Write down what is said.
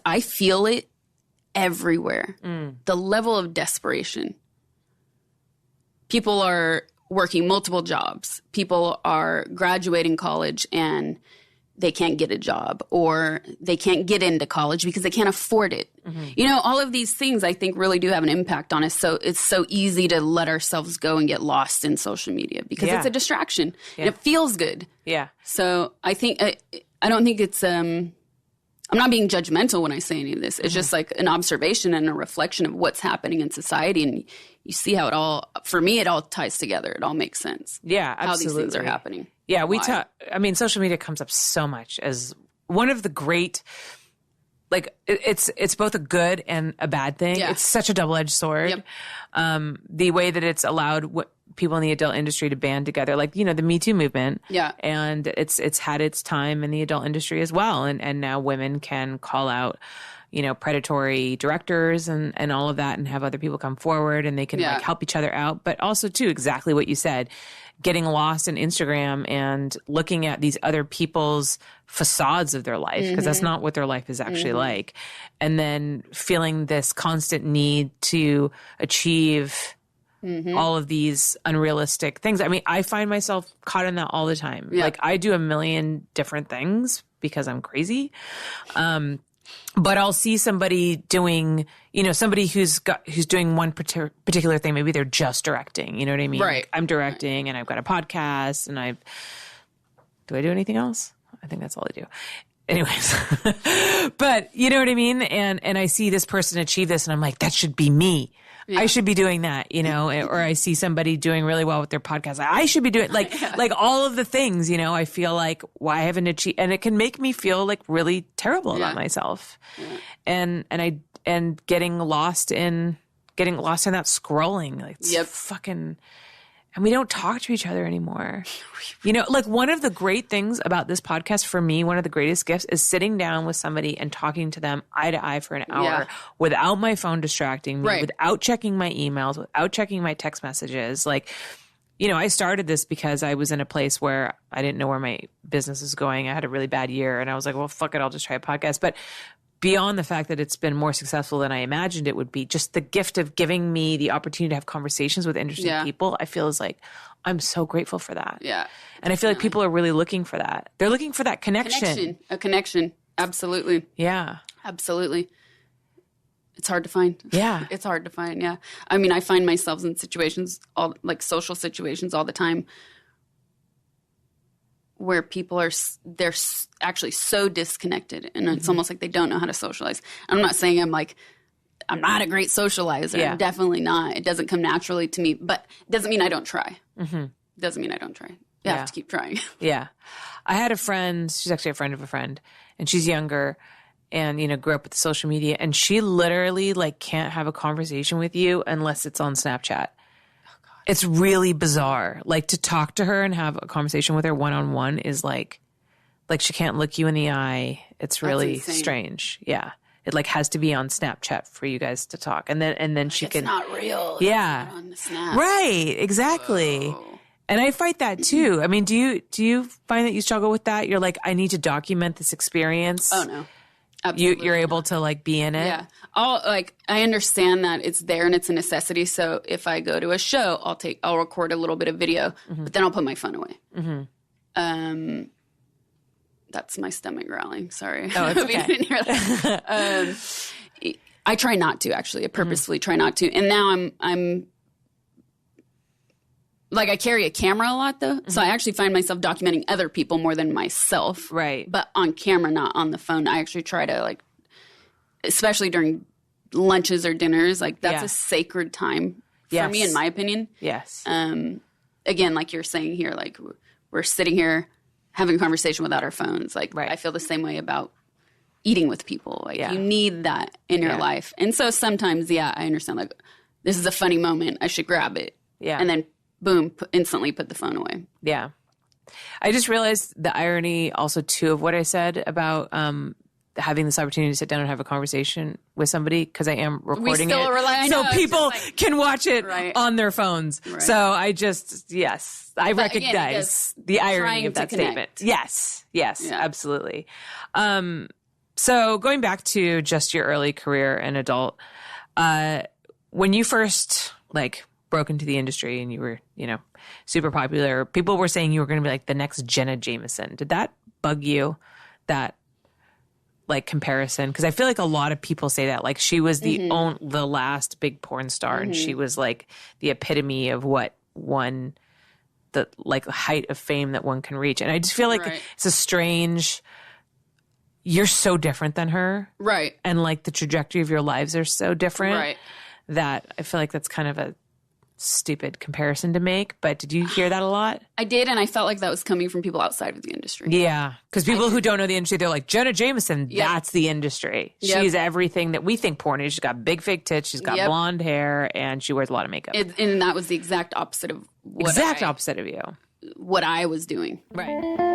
I feel it everywhere. The level of desperation. People are working multiple jobs. People are graduating college and they can't get a job, or they can't get into college because they can't afford it. You know, all of these things I think really do have an impact on us. So it's so easy to let ourselves go and get lost in social media because it's a distraction and it feels good. Yeah. So I think, I don't think it's, I'm not being judgmental when I say any of this. It's just like an observation and a reflection of what's happening in society. And you see how it all, for me, it all ties together. It all makes sense. Yeah, absolutely. How these things are happening. Yeah, we talk, I mean, social media comes up so much as one of the great, like, it's both a good and a bad thing. Yeah. It's such a double-edged sword. Yep. The way that it's allowed people in the adult industry to band together, like, you know, the Me Too movement. Yeah. And it's had its time in the adult industry as well. And now women can call out, you know, predatory directors and all of that and have other people come forward and they can like help each other out. But also too, exactly what you said, getting lost in Instagram and looking at these other people's facades of their life, because that's not what their life is actually like. And then feeling this constant need to achieve all of these unrealistic things. I mean, I find myself caught in that all the time. Yeah. Like I do a million different things because I'm crazy. But I'll see somebody doing, you know, somebody who's doing one particular thing. Maybe they're just directing. You know what I mean? Right. Like I'm directing and I've got a podcast and do I do anything else? I think that's all I do. Anyways, but you know what I mean? And I see this person achieve this and I'm like, that should be me. Yeah. I should be doing that, you know, or I see somebody doing really well with their podcast. I should be doing like all of the things, you know, I feel like, why I haven't achieved, and it can make me feel like really terrible about myself. Yeah. And getting lost in that scrolling, like it's fucking, and we don't talk to each other anymore. You know, like one of the great things about this podcast for me, one of the greatest gifts is sitting down with somebody and talking to them eye to eye for an hour without my phone distracting me, without checking my emails, without checking my text messages. Like, you know, I started this because I was in a place where I didn't know where my business was going. I had a really bad year and I was like, well, fuck it, I'll just try a podcast. But beyond the fact that it's been more successful than I imagined it would be, just the gift of giving me the opportunity to have conversations with interesting people, I feel is like, I'm so grateful for that. Yeah. And I feel like people are really looking for that. They're looking for that connection. A connection. Absolutely. Yeah. Absolutely. It's hard to find. Yeah. It's hard to find. Yeah. I mean, I find myself in situations, like social situations all the time, where people they're actually so disconnected and it's almost like they don't know how to socialize. I'm not saying I'm not a great socializer. Yeah. I'm definitely not. It doesn't come naturally to me, but it doesn't mean I don't try. Doesn't mean I don't try. You have to keep trying. Yeah. I had a friend, she's actually a friend of a friend, and she's younger and, you know, grew up with social media, and she literally like can't have a conversation with you unless it's on Snapchat. It's really bizarre. Like to talk to her and have a conversation with her one-on-one is like she can't look you in the eye. It's really strange. Yeah. It like has to be on Snapchat for you guys to talk. And then she can. It's not real. Yeah. It's not on the Snap. Right. Exactly. Whoa. And I fight that too. I mean, do you find that you struggle with that? You're like, I need to document this experience. Oh no. Absolutely. You're able to like be in it. Yeah. I understand that it's there and it's a necessity. So if I go to a show, I'll record a little bit of video, but then I'll put my phone away. That's my stomach growling. Sorry. Oh, it's okay. You didn't hear that. I try not to, actually. I purposefully try not to. And now I'm like, I carry a camera a lot though. So I actually find myself documenting other people more than myself. Right. But on camera, not on the phone. I actually try to like, especially during lunches or dinners, like that's a sacred time for me, in my opinion. Yes. Again, like you're saying here, like we're sitting here having a conversation without our phones. Like I feel the same way about eating with people. Like you need that in your life. And so sometimes, I understand like this is a funny moment. I should grab it. Yeah. And then boom, instantly put the phone away. Yeah. I just realized the irony also too of what I said about having this opportunity to sit down and have a conversation with somebody, because I am recording it. So people can watch it on their phones. Right. So I just, I recognize the irony of that statement. Yes, absolutely. So going back to just your early career and adult, when you first like broke into the industry and you were, you know, super popular, people were saying you were going to be like the next Jenna Jameson. Did that bug you, that like comparison? Because I feel like a lot of people say that, like she was the the last big porn star, and she was like the epitome of what one, the like height of fame that one can reach. And I just feel like it's a strange. You're so different than her, right? And like the trajectory of your lives are so different, right? That I feel like that's kind of a stupid comparison to make. But did you hear that a lot? I did, and I felt like that was coming from people outside of the industry. Yeah, because people who don't know the industry, they're like, Jenna Jameson, that's the industry. She's everything that we think porn is. She's got big fake tits, she's got blonde hair, and she wears a lot of makeup. And that was the exact opposite of what opposite of you. What I was doing. Right.